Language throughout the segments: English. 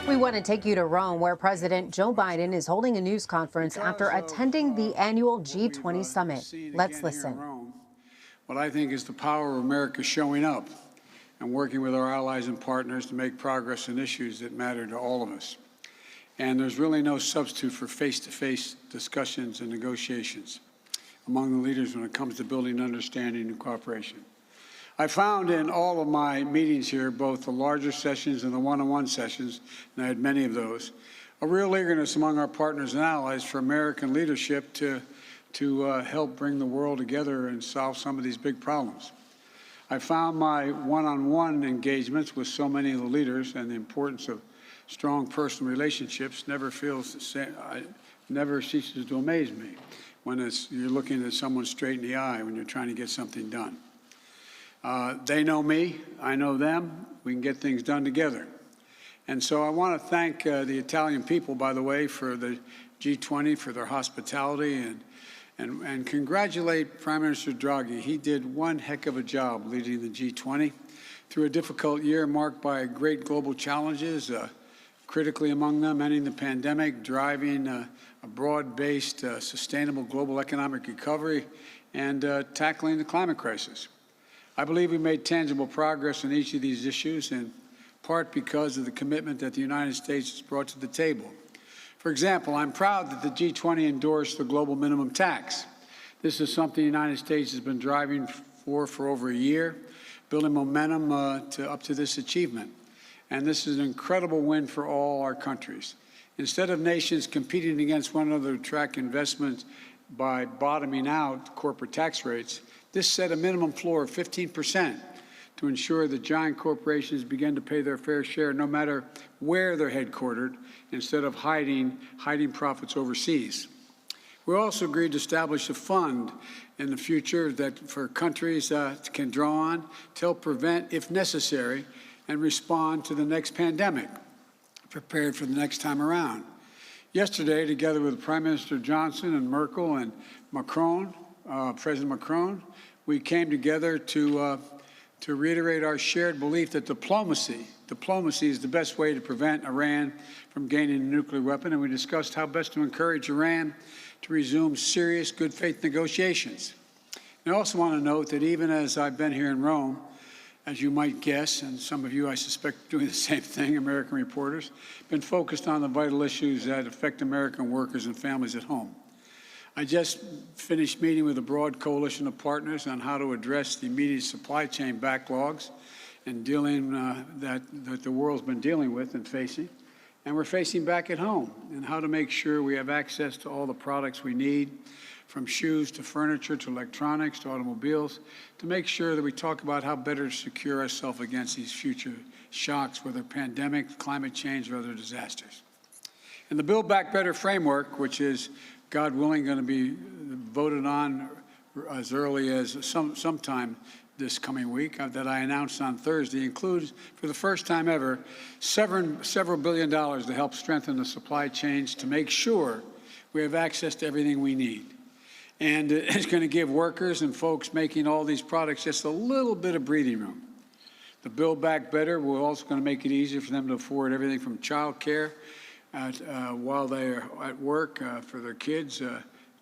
We want to take you to Rome, where President Joe Biden is holding a news conference after attending the annual G20 summit. Let's listen. What I think is the power of America showing up and working with our allies and partners to make progress in issues that matter to all of us. And there's really no substitute for face-to-face discussions and negotiations among the leaders when it comes to building understanding and cooperation. I found in all of my meetings here, both the larger sessions and the one-on-one sessions, and I had many of those, a real eagerness among our partners and allies for American leadership to help bring the world together and solve some of these big problems. I found my one-on-one engagements with so many of the leaders and the importance of strong personal relationships never ceases to amaze me when you're looking at someone straight in the eye when you're trying to get something done. They know me, I know them, we can get things done together. And so I want to thank the Italian people, by the way, for the G20, for their hospitality, and congratulate Prime Minister Draghi. He did one heck of a job leading the G20 through a difficult year marked by great global challenges, critically among them ending the pandemic, driving a broad-based, sustainable global economic recovery, and tackling the climate crisis. I believe we made tangible progress on each of these issues, in part because of the commitment that the United States has brought to the table. For example, I'm proud that the G20 endorsed the global minimum tax. This is something the United States has been driving for over a year, building momentum up to this achievement. And this is an incredible win for all our countries. Instead of nations competing against one another to attract investments by bottoming out corporate tax rates, this set a minimum floor of 15% to ensure that giant corporations begin to pay their fair share no matter where they're headquartered, instead of hiding profits overseas. We also agreed to establish a fund in the future that for countries can draw on to help prevent, if necessary, and respond to the next pandemic, prepared for the next time around. Yesterday, together with Prime Minister Johnson and Merkel and Macron, President Macron, we came together to reiterate our shared belief that diplomacy is the best way to prevent Iran from gaining a nuclear weapon, and we discussed how best to encourage Iran to resume serious good faith negotiations. And I also want to note that even as I've been here in Rome, as you might guess, and some of you, I suspect, doing the same thing, American reporters, been focused on the vital issues that affect American workers and families at home. I just finished meeting with a broad coalition of partners on how to address the immediate supply chain backlogs and dealing that the world's been dealing with and facing, and we're facing back at home, and how to make sure we have access to all the products we need, from shoes to furniture to electronics to automobiles, to make sure that we talk about how better to secure ourselves against these future shocks, whether pandemic, climate change, or other disasters. And the Build Back Better framework, which is, God willing, going to be voted on as early as sometime this coming week, that I announced on Thursday, includes, for the first time ever, several billion dollars to help strengthen the supply chains to make sure we have access to everything we need. And it's going to give workers and folks making all these products just a little bit of breathing room. The Build Back Better will also going to make it easier for them to afford everything from child care while they are at work for their kids,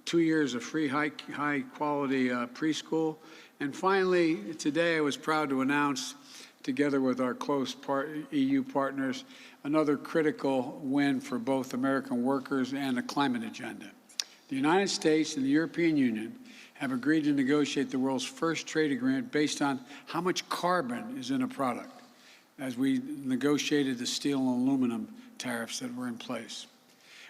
2 years of free high-quality preschool. And finally, today I was proud to announce, together with our close EU partners, another critical win for both American workers and the climate agenda. The United States and the European Union have agreed to negotiate the world's first trade agreement based on how much carbon is in a product, as we negotiated the steel and aluminum tariffs that were in place.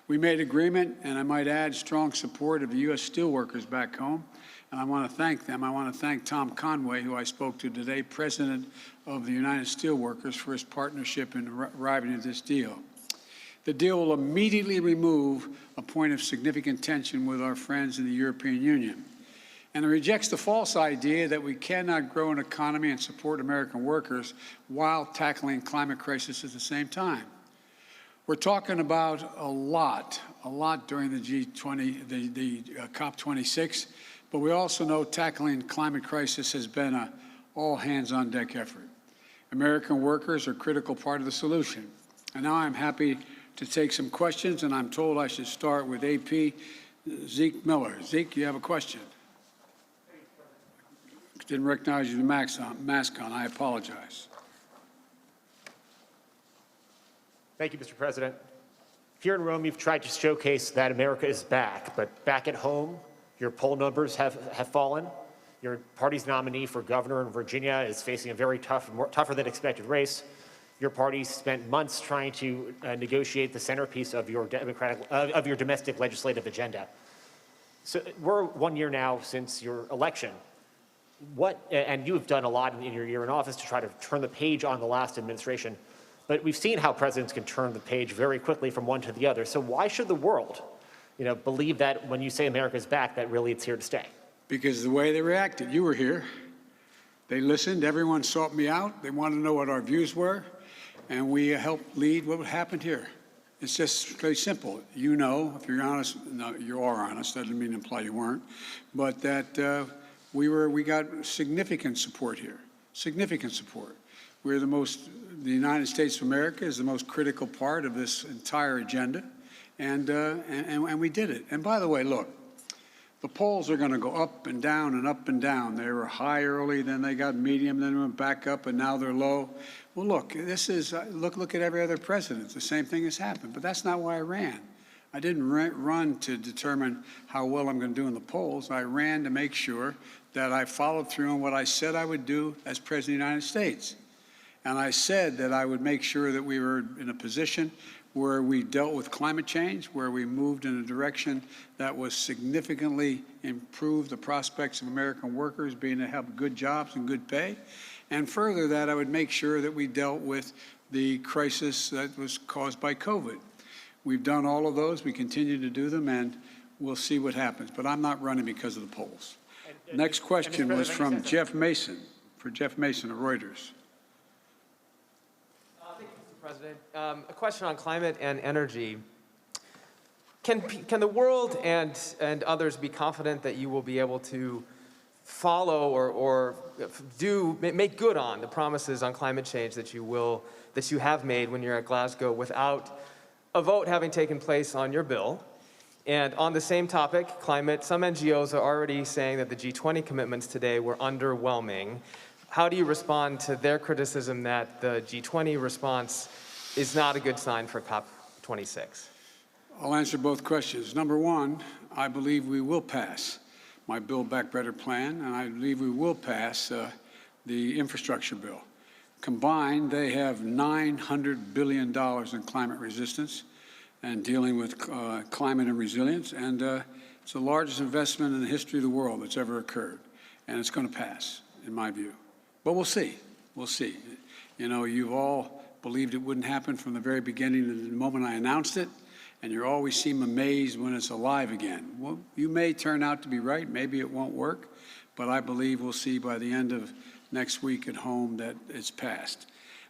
We made agreement, and I might add, strong support of the U.S. steelworkers back home, and I want to thank them. I want to thank Tom Conway, who I spoke to today, President of the United Steelworkers, for his partnership in arriving at this deal. The deal will immediately remove a point of significant tension with our friends in the European Union. And it rejects the false idea that we cannot grow an economy and support American workers while tackling climate crisis at the same time. We're talking about a lot during the G20, the COP26, but we also know tackling climate crisis has been an all-hands-on-deck effort. American workers are a critical part of the solution. And now I'm happy to take some questions, and I'm told I should start with AP Zeke Miller. Zeke, you have a question? Didn't recognize you with the mask on. I apologize. Thank you, Mr. President. Here in Rome, you've tried to showcase that America is back, but back at home, your poll numbers have fallen. Your party's nominee for governor in Virginia is facing a very tougher than expected race. Your party spent months trying to negotiate the centerpiece of your domestic legislative agenda. So we're 1 year now since your election. And you have done a lot in your year in office to try to turn the page on the last administration, but we've seen how presidents can turn the page very quickly from one to the other. So why should the world, believe that when you say America's back, that really it's here to stay? Because the way they reacted, you were here. They listened. Everyone sought me out. They wanted to know what our views were, and we helped lead what happened here. It's just very simple. You know, if you're honest, no, you are honest. That doesn't mean to imply you weren't, but that. We got significant support here, significant support. The United States of America is the most critical part of this entire agenda, and we did it. And by the way, look, the polls are going to go up and down and up and down. They were high early, then they got medium, then went back up, and now they're low. Well, look, this is, look at every other president. The same thing has happened, but that's not why I ran. I didn't run to determine how well I'm going to do in the polls. I ran to make sure that I followed through on what I said I would do as President of the United States. And I said that I would make sure that we were in a position where we dealt with climate change, where we moved in a direction that was significantly improved the prospects of American workers being to have good jobs and good pay. And further that, I would make sure that we dealt with the crisis that was caused by COVID. We've done all of those. We continue to do them, and we'll see what happens. But I'm not running because of the polls. Next question was from Jeff Mason, Jeff Mason of Reuters. Thank you, Mr. President. A question on climate and energy. Can the world and others be confident that you will be able to follow or make good on the promises on climate change that you have made when you're at Glasgow without a vote having taken place on your bill? And on the same topic, climate, some NGOs are already saying that the G20 commitments today were underwhelming. How do you respond to their criticism that the G20 response is not a good sign for COP26? I'll answer both questions. Number one, I believe we will pass my Build Back Better plan, and I believe we will pass the infrastructure bill. Combined, they have $900 billion in climate resistance and dealing with climate and resilience, and it's the largest investment in the history of the world that's ever occurred, and it's going to pass, in my view. But we'll see. We'll see. You've all believed it wouldn't happen from the very beginning, the moment I announced it, and you always seem amazed when it's alive again. Well, you may turn out to be right. Maybe it won't work, but I believe we'll see by the end of next week at home that it's passed.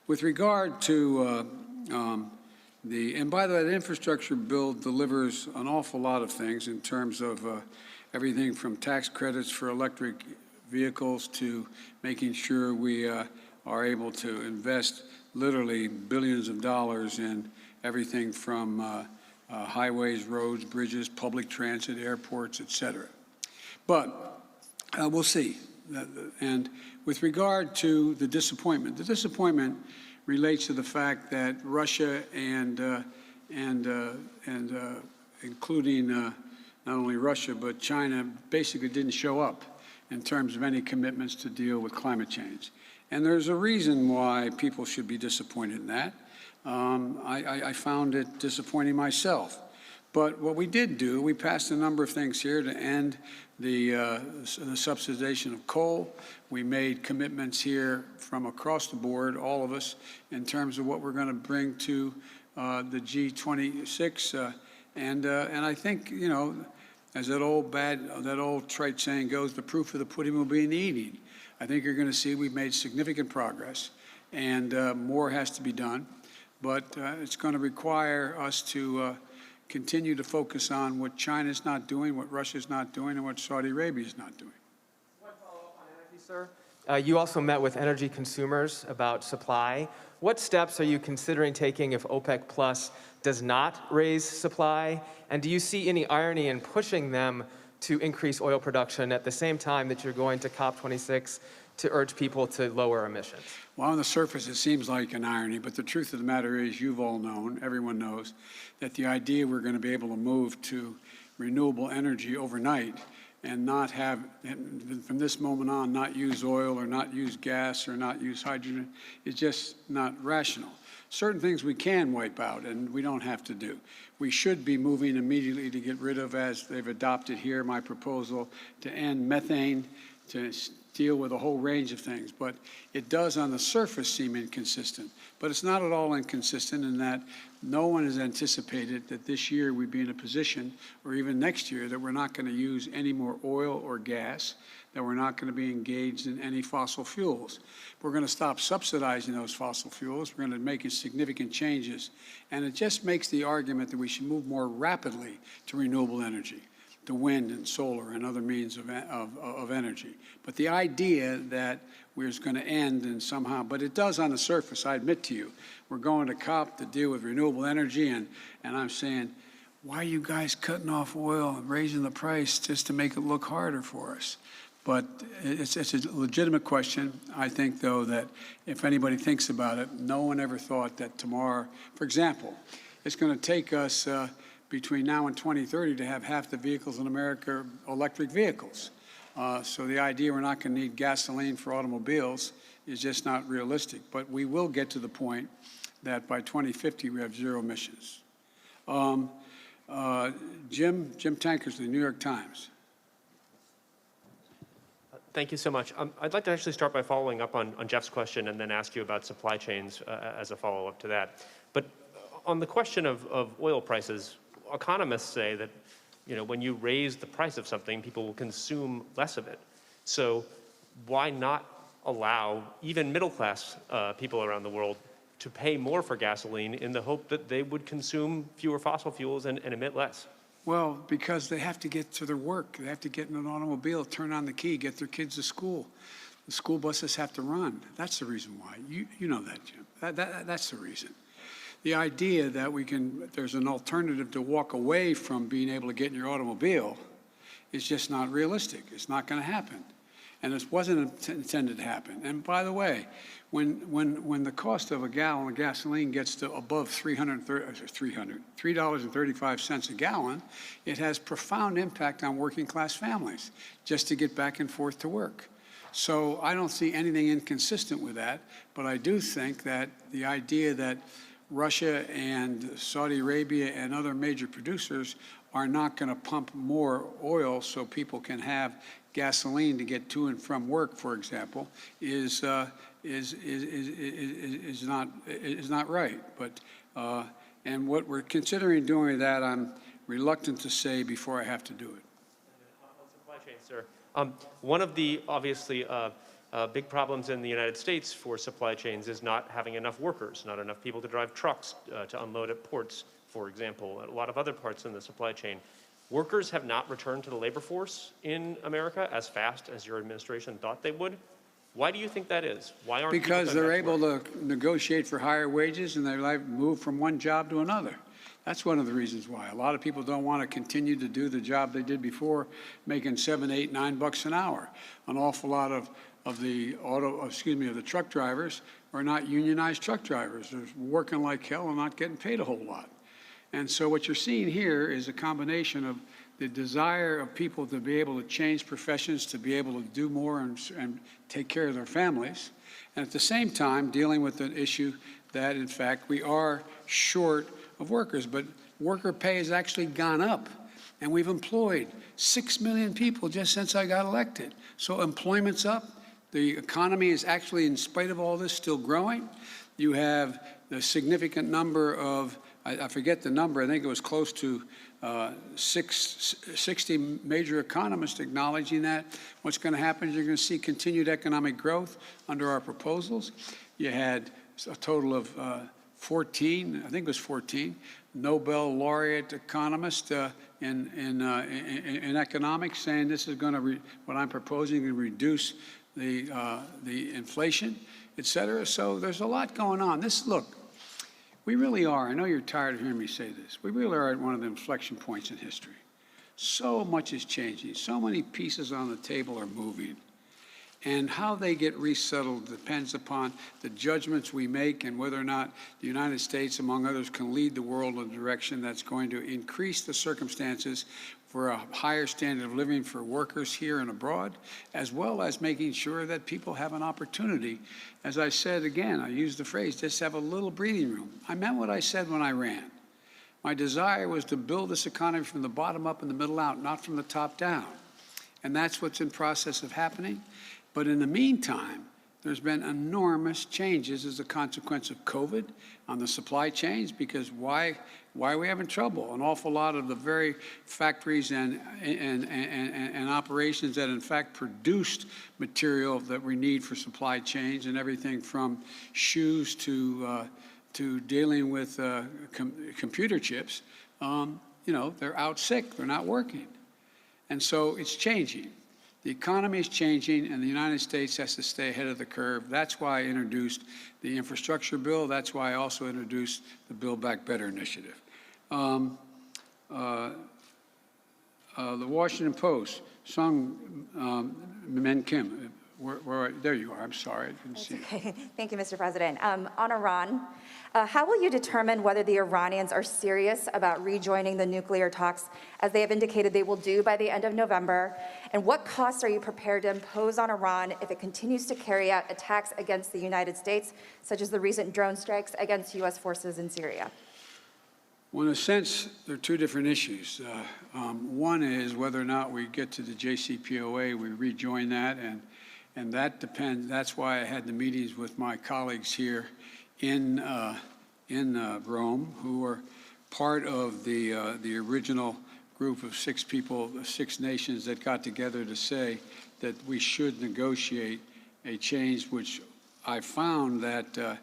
With regard to and by the way, the infrastructure bill delivers an awful lot of things in terms of everything from tax credits for electric vehicles to making sure we are able to invest literally billions of dollars in everything from highways, roads, bridges, public transit, airports, et cetera. But we'll see. And with regard to the disappointment relates to the fact that Russia and including not only Russia but China basically didn't show up in terms of any commitments to deal with climate change. And there's a reason why people should be disappointed in that. I found it disappointing myself. But what we did do, we passed a number of things here to end the subsidization of coal. We made commitments here from across the board, all of us, in terms of what we're going to bring to the G26. And I think, as that old trite saying goes, the proof of the pudding will be in the eating. I think you're going to see we've made significant progress, and more has to be done. But it's going to require us to continue to focus on what China's not doing, what Russia's not doing, and what Saudi Arabia is not doing. One follow-up on energy, sir. You also met with energy consumers about supply. What steps are you considering taking if OPEC Plus does not raise supply? And do you see any irony in pushing them to increase oil production at the same time that you're going to COP26 to urge people to lower emissions? Well, on the surface, it seems like an irony, but the truth of the matter is, you've all known, everyone knows, that the idea we're going to be able to move to renewable energy overnight and not have, from this moment on, not use oil or not use gas or not use hydrogen is just not rational. Certain things we can wipe out and we don't have to do. We should be moving immediately to get rid of, as they've adopted here, my proposal to end methane, to deal with a whole range of things. But it does on the surface seem inconsistent. But it's not at all inconsistent in that no one has anticipated that this year we'd be in a position, or even next year, that we're not going to use any more oil or gas, that we're not going to be engaged in any fossil fuels. We're going to stop subsidizing those fossil fuels. We're going to make significant changes. And it just makes the argument that we should move more rapidly to renewable energy, to wind and solar and other means of energy. But the idea that we're going to end and somehow, but it does on the surface, I admit to you. We're going to COP to deal with renewable energy, and I'm saying, why are you guys cutting off oil and raising the price just to make it look harder for us? But it's a legitimate question. I think, though, that if anybody thinks about it, no one ever thought that tomorrow, for example, it's going to take us between now and 2030 to have half the vehicles in America electric vehicles. So the idea we're not going to need gasoline for automobiles is just not realistic. But we will get to the point that by 2050 we have zero emissions. Jim Tankersley, the New York Times. Thank you so much. I'd like to actually start by following up on Jeff's question and then ask you about supply chains as a follow-up to that. But on the question of oil prices, economists say that, you know, when you raise the price of something, people will consume less of it. So why not allow even middle-class people around the world to pay more for gasoline in the hope that they would consume fewer fossil fuels and emit less? Well, because they have to get to their work. They have to get in an automobile, turn on the key, get their kids to school. The school buses have to run. That's the reason why. You know that, Jim. That's the reason. The idea that there's an alternative to walk away from being able to get in your automobile is just not realistic. It's not going to happen. And it wasn't intended to happen. And by the way, when the cost of a gallon of gasoline gets to above $3.35 a gallon, it has profound impact on working class families just to get back and forth to work. So I don't see anything inconsistent with that, but I do think that the idea that Russia and Saudi Arabia and other major producers are not going to pump more oil so people can have gasoline to get to and from work, for example, is not right. But and what we're considering doing with that, I'm reluctant to say before I have to do it. On supply chain, sir. One of the obviously big problems in the United States for supply chains is not having enough workers, not enough people to drive trucks to unload at ports, for example, a lot of other parts in the supply chain. Workers have not returned to the labor force in America as fast as your administration thought they would. Why do you think that is? Why aren't people Because they're coming back able to work? to negotiate for higher wages and they move from one job to another. That's one of the reasons why. A lot of people don't want to continue to do the job they did before, making $7, $8, $9 an hour. An awful lot of the truck drivers are not unionized truck drivers. They're working like hell and not getting paid a whole lot. And so what you're seeing here is a combination of the desire of people to be able to change professions, to be able to do more and take care of their families, and at the same time dealing with an issue that, in fact, we are short of workers. But worker pay has actually gone up, and we've employed 6 million people just since I got elected. So employment's up. The economy is actually, in spite of all this, still growing. You have the significant number of, I forget the number, I think it was close to 60 major economists acknowledging that what's going to happen is you're going to see continued economic growth under our proposals. You had a total of 14, I think it was 14, Nobel laureate economists in economics saying this is going to, what I'm proposing, to reduce the inflation, et cetera. So there's a lot going on. Look, we really are, I know you're tired of hearing me say this, we really are at one of the inflection points in history. So much is changing. So many pieces on the table are moving. And how they get resettled depends upon the judgments we make and whether or not the United States, among others, can lead the world in a direction that's going to increase the circumstances for a higher standard of living for workers here and abroad, as well as making sure that people have an opportunity. As I said again, I used the phrase, just have a little breathing room. I meant what I said when I ran. My desire was to build this economy from the bottom up and the middle out, not from the top down. And that's what's in process of happening. But in the meantime, there's been enormous changes as a consequence of COVID on the supply chains, because why are we having trouble? An awful lot of the very factories and operations that in fact produced material that we need for supply chains, and everything from shoes to dealing with computer chips, they're out sick, they're not working. And so it's changing. The economy is changing, and the United States has to stay ahead of the curve. That's why I introduced the infrastructure bill. That's why I also introduced the Build Back Better initiative. The Washington Post, Sung Men Kim, there you are. I'm sorry, I didn't see you. Thank you, Mr. President. On Iran, how will you determine whether the Iranians are serious about rejoining the nuclear talks, as they have indicated they will do by the end of November? And what costs are you prepared to impose on Iran if it continues to carry out attacks against the United States, such as the recent drone strikes against U.S. forces in Syria? Well, in a sense, there are two different issues. One is whether or not we get to the JCPOA, we rejoin that, and that depends. That's why I had the meetings with my colleagues here in Rome, who are part of the original group of 6 people, 6 nations that got together to say that we should negotiate a change, which I found that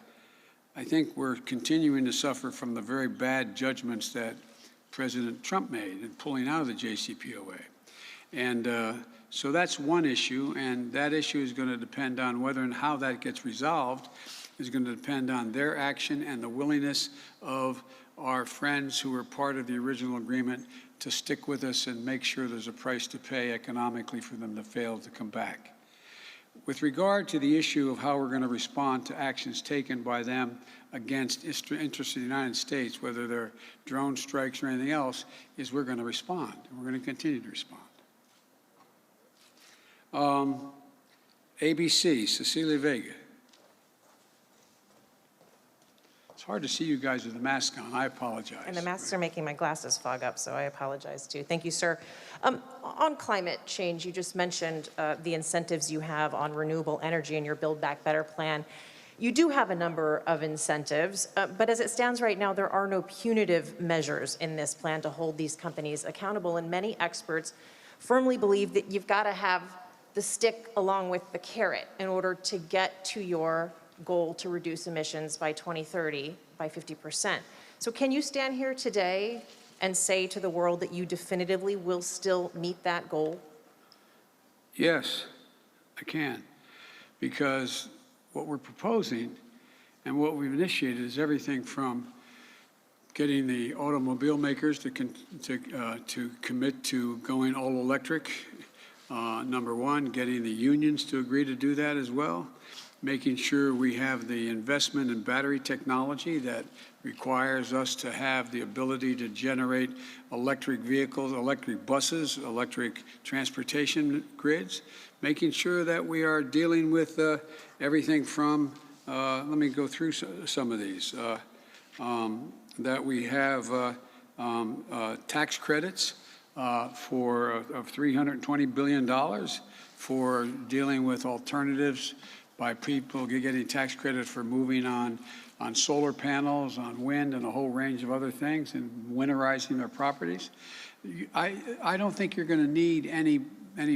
I think we're continuing to suffer from the very bad judgments that President Trump made in pulling out of the JCPOA. And so that's one issue, and that issue is going to depend on whether and how that gets resolved is going to depend on their action and the willingness of our friends who were part of the original agreement to stick with us and make sure there's a price to pay economically for them to fail to come back. With regard to the issue of how we're going to respond to actions taken by them against interests of the United States, whether they're drone strikes or anything else, is we're going to respond, and we're going to continue to respond. ABC, Cecilia Vega. It's hard to see you guys with the mask on. I apologize. And the masks are making my glasses fog up, so I apologize too. Thank you, sir. On climate change, you just mentioned the incentives you have on renewable energy in your Build Back Better plan. You do have a number of incentives, but as it stands right now, there are no punitive measures in this plan to hold these companies accountable, and many experts firmly believe that you've got to have the stick along with the carrot in order to get to your goal to reduce emissions by 2030 by 50%. So can you stand here today and say to the world that you definitively will still meet that goal? Yes, I can, because what we're proposing and what we've initiated is everything from getting the automobile makers to commit to going all electric, number one, getting the unions to agree to do that as well, making sure we have the investment in battery technology that requires us to have the ability to generate electric vehicles, electric buses, electric transportation grids, making sure that we are dealing with everything from, let me go through some of these, that we have tax credits of $320 billion for dealing with alternatives by people getting tax credit for moving on solar panels, on wind, and a whole range of other things, and winterizing their properties. I don't think you're going to need any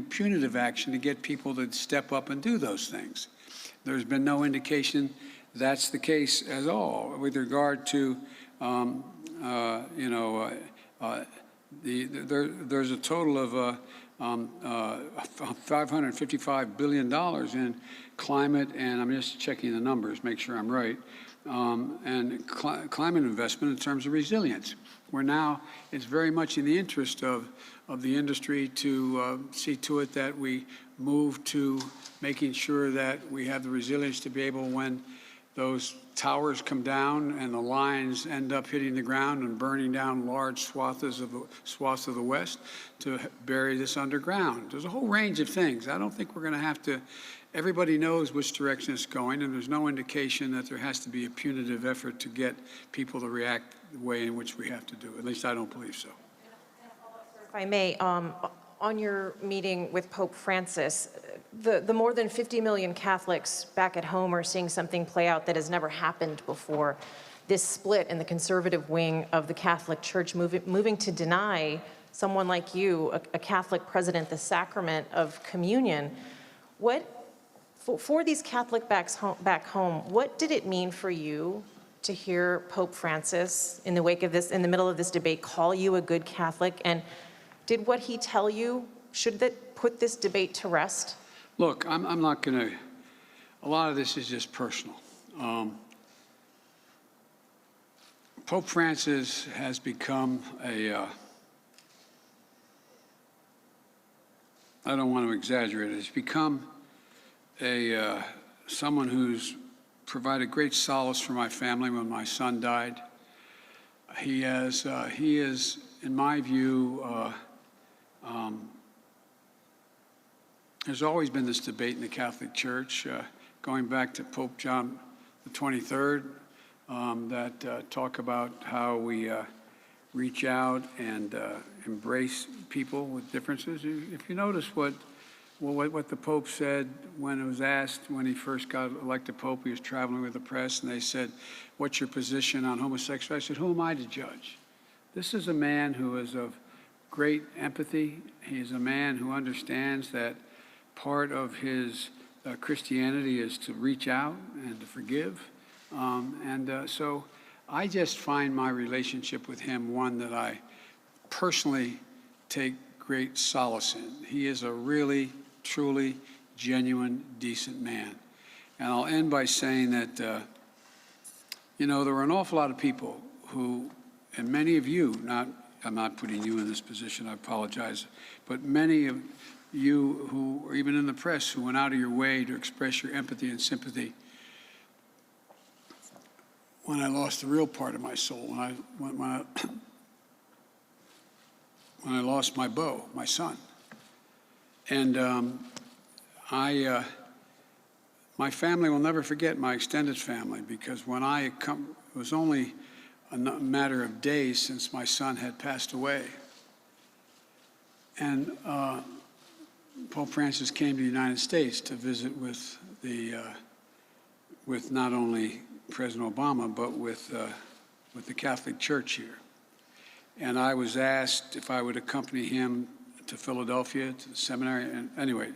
punitive action to get people to step up and do those things. There's been no indication that's the case at all with regard to, there's a total of $555 billion in climate, and I'm just checking the numbers, make sure I'm right, and climate investment in terms of resilience. Where now it's very much in the interest of the industry to see to it that we move to making sure that we have the resilience to be able, when those towers come down and the lines end up hitting the ground and burning down large swaths of the West, to bury this underground. There's a whole range of things. I don't think we're going to have to. Everybody knows which direction it's going, and there's no indication that there has to be a punitive effort to get people to react the way in which we have to do. At least I don't believe so. If I may, on your meeting with Pope Francis, the more than 50 million Catholics back at home are seeing something play out that has never happened before. This split in the conservative wing of the Catholic Church moving to deny someone like you, a Catholic president, the sacrament of communion. For these Catholic back home, what did it mean for you to hear Pope Francis, in the wake of this, in the middle of this debate, call you a good Catholic? And did what he tell you, should that put this debate to rest? Look, I'm not going to, a lot of this is just personal. Pope Francis has become I don't want to exaggerate it, he's become someone who's provided great solace for my family when my son died. He is, in my view, there's always been this debate in the Catholic Church, going back to Pope John the 23rd, that talk about how we reach out and embrace people with differences. If you notice what the Pope said when it was asked, when he first got elected Pope, he was traveling with the press, and they said, "What's your position on homosexuality?" I said, "Who am I to judge?" This is a man who is of great empathy. He is a man who understands that part of his Christianity is to reach out and to forgive. So I just find my relationship with him one that I personally take great solace in. He is a really, truly, genuine, decent man. And I'll end by saying that, there were an awful lot of people who, and many of you, I'm not putting you in this position, I apologize, but many of you who are even in the press who went out of your way to express your empathy and sympathy when I lost the real part of my soul, when I lost my beau, my son. And my family will never forget, my extended family, because when it was only a matter of days since my son had passed away. And Pope Francis came to the United States to visit with not only President Obama, but with the Catholic Church here. And I was asked if I would accompany him to Philadelphia, to the seminary, and anyway.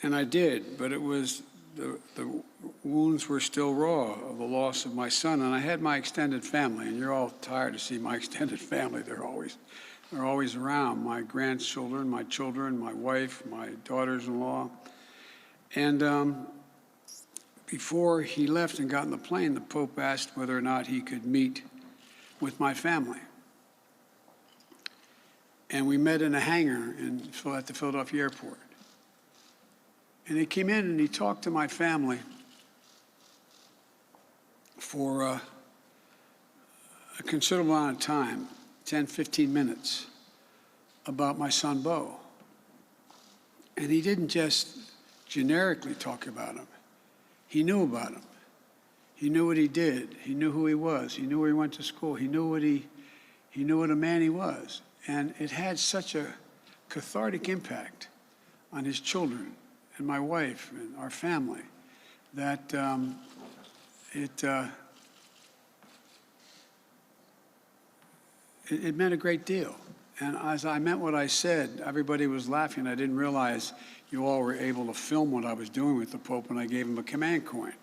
And I did, but it was, the wounds were still raw of the loss of my son. And I had my extended family, and you're all tired to see my extended family. They're always around, my grandchildren, my children, my wife, my daughters-in-law. And before he left and got on the plane, the Pope asked whether or not he could meet with my family. And we met in a hangar at the Philadelphia airport. And he came in and he talked to my family for a considerable amount of time, 10, 15 minutes, about my son, Beau. And he didn't just generically talk about him. He knew about him. He knew what he did. He knew who he was. He knew where he went to school. He knew what a man he was. And it had such a cathartic impact on his children and my wife and our family that it meant a great deal. And as I meant what I said, everybody was laughing. I didn't realize you all were able to film what I was doing with the Pope when I gave him a command coin.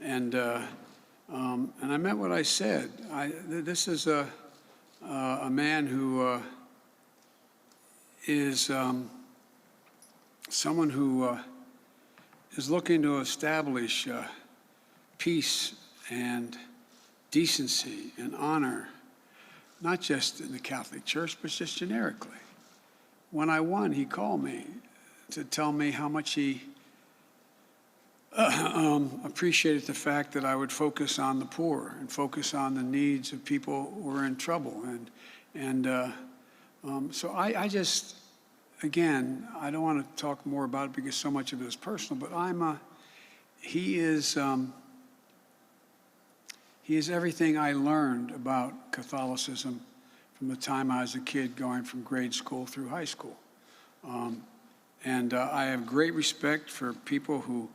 And I meant what I said. This is a a man who is someone who is looking to establish peace and decency and honor, not just in the Catholic Church, but just generically. When I won, he called me to tell me how much he appreciated the fact that I would focus on the poor and focus on the needs of people who are in trouble. So I just, again, I don't want to talk more about it because so much of it is personal, but he is everything I learned about Catholicism from the time I was a kid going from grade school through high school. I have great respect for people who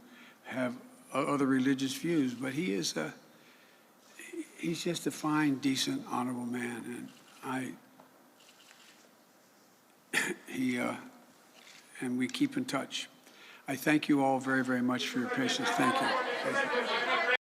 have other religious views, but he's just a fine, decent, honorable man, and we keep in touch. I thank you all very, very much for your patience. Thank you.